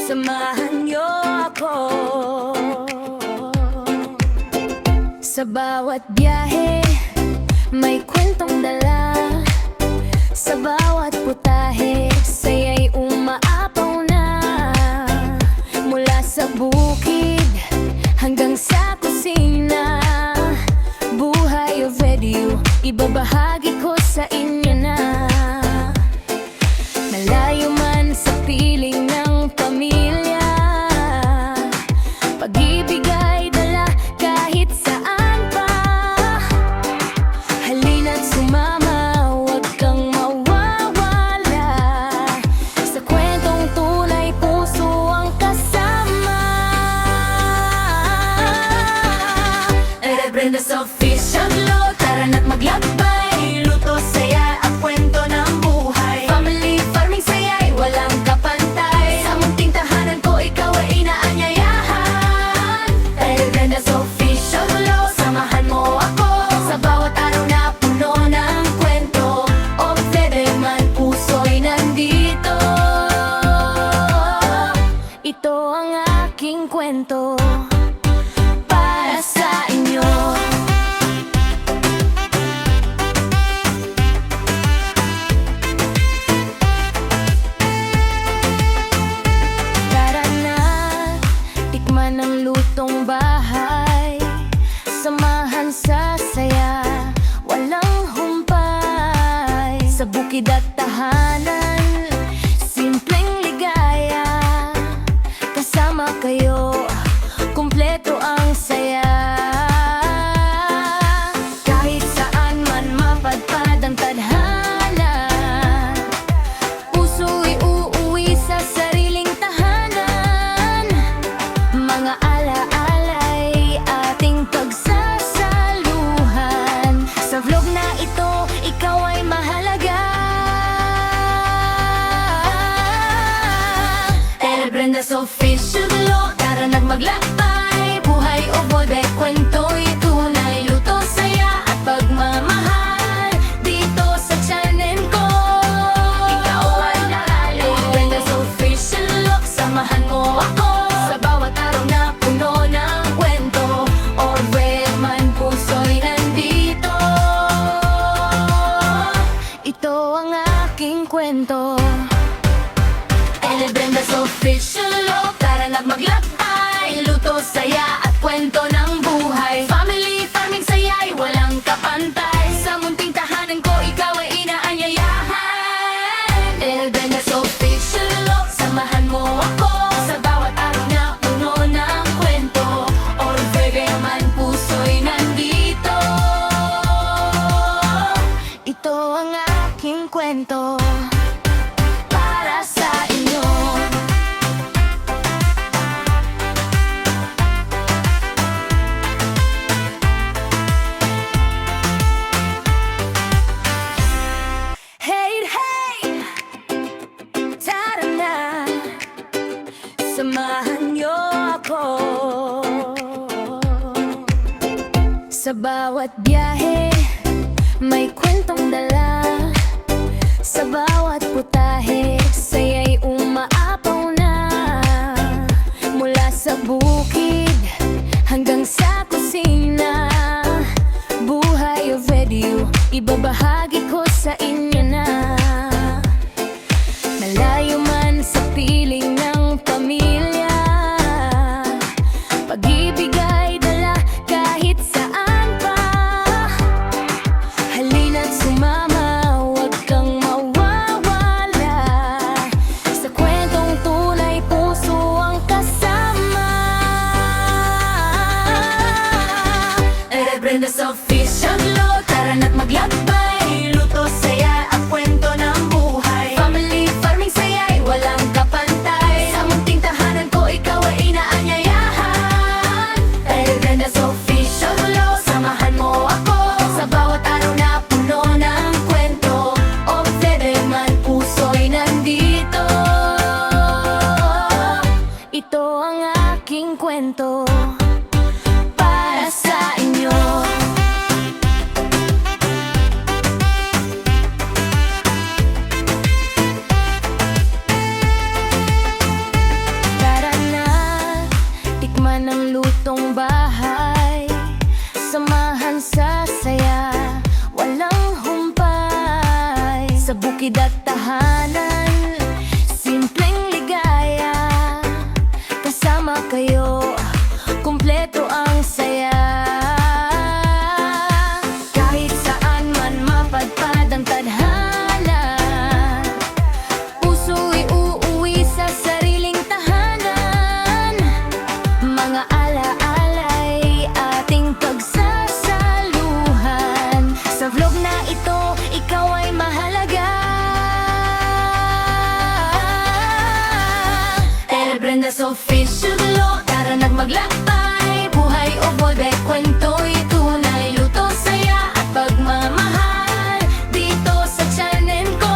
Samahan niyo ako sa bawat biyahe, may kwentong dala. Sa bawat putahe, saya'y umaapaw na. Mula sa bukid hanggang sa kusina, buhay of radio, ibabahagi ko sa inyo na. Malayo man sa piling ng pamilya, pag-ibig ay dala kahit saan pa. Halina't sumama, huwag kang mawawala. Sa kwentong tunay, puso ang kasama. Rebrenda's Official Vlog, tara na't maglakbay. Luto, saya at kwento ng buhay. Family farming, saya'y walang kapantay. Sa munting tahanan ko, ikaw ay inaanyayahan. Rebrenda's Official Vlog, samahan mo ako sa bawat araw na puno ng kwento. O bebe man, puso'y nandito. Ito ang aking kwento para sa inyo. Tara na, tikman ang lutong bahay. Samahan sa saya, walang humpay. Sa bukid at tahanan, simpleng ligaya. Kasama kayo, kumpleto ang saya. Kahit saan man mapadpad ang tadhana, puso'y uuwi sa sariling tahanan. Mga ala-ala'y ating pagsasaluhan. Sa vlog na ito, ikaw ay mahalaga. Rebrenda's Official Vlog, tara na't maglakbay. Buhay o boybe, kwento'y tunay. Luto, saya at pagmamahal dito sa channel ko. Ikaw ay naalala. Rebrenda's Official Vlog, samahan mo ako sa bawat araw na puno ng kwento. Orbe man, puso'y nandito. Ito ang aking kwento. Rebrenda's Official Vlog, tara na't maglakbay. Luto, saya at kwento ng buhay. Family farming, saya'y walang kapantay. Sa munting tahanan ko, ikaw ay inaanyayahan. Rebrenda's Official Vlog, samahan mo ako sa bawat araw na puno ng kwento. Orbe man, puso'y nandito. Ito ang aking kwento para sa inyo. Hey, hey! Tara na, samahan niyo ako sa bawat biyahe, may kwentong dala. Sa bawat putahe, saya'y umaapaw na. Mula sa bukid hanggang sa kusina, buhay of radio, ibabahagi ko sa inyo na. Malayo man sa piling ng pamilya, pag-ibig ay dala kahit saan pa. Halina't sumama, huwag kang mawawala. Sa kwentong tunay, puso ang kasama. Rebrenda's Official Vlog, tara na't maglakbay. Luto, saya at kwento ng buhay. Family farming, saya'y walang kapantay. Sa munting tahanan ko, ikaw ay inaanyayahan. Rebrenda's Official Vlog, samahan mo ako sa bawat araw na puno ng kwento. O bebe man, puso'y nandito. kwento para sa inyo. Tara na, tikman ang lutong bahay, samahan sa saya, walang humpay. Sa bukid at tahanan, simpleng ligaya, kasama kayo, kumpleto ang saya. Kahit saan man mapadpad ang tadhana, puso'y uuwi sa sariling tahanan. Mga ala-alay ating pagsasaluhan, sa vlog na ito, ikaw ay mahalaga. Brenda's Official Vlog, tara nagmaglakbay, buhay o bobe, kwento'y tunay, luto, saya at pagmamahal, dito sa channel ko.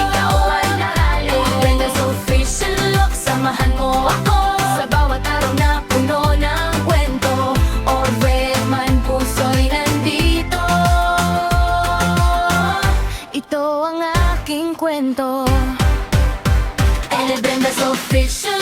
Ikaw ay nahali. Brenda's Official Vlog, samahan mo ako sa bawat araw na puno ng kwento, orbe man puso'y nandito. Ito ang aking kwento. Brenda's Official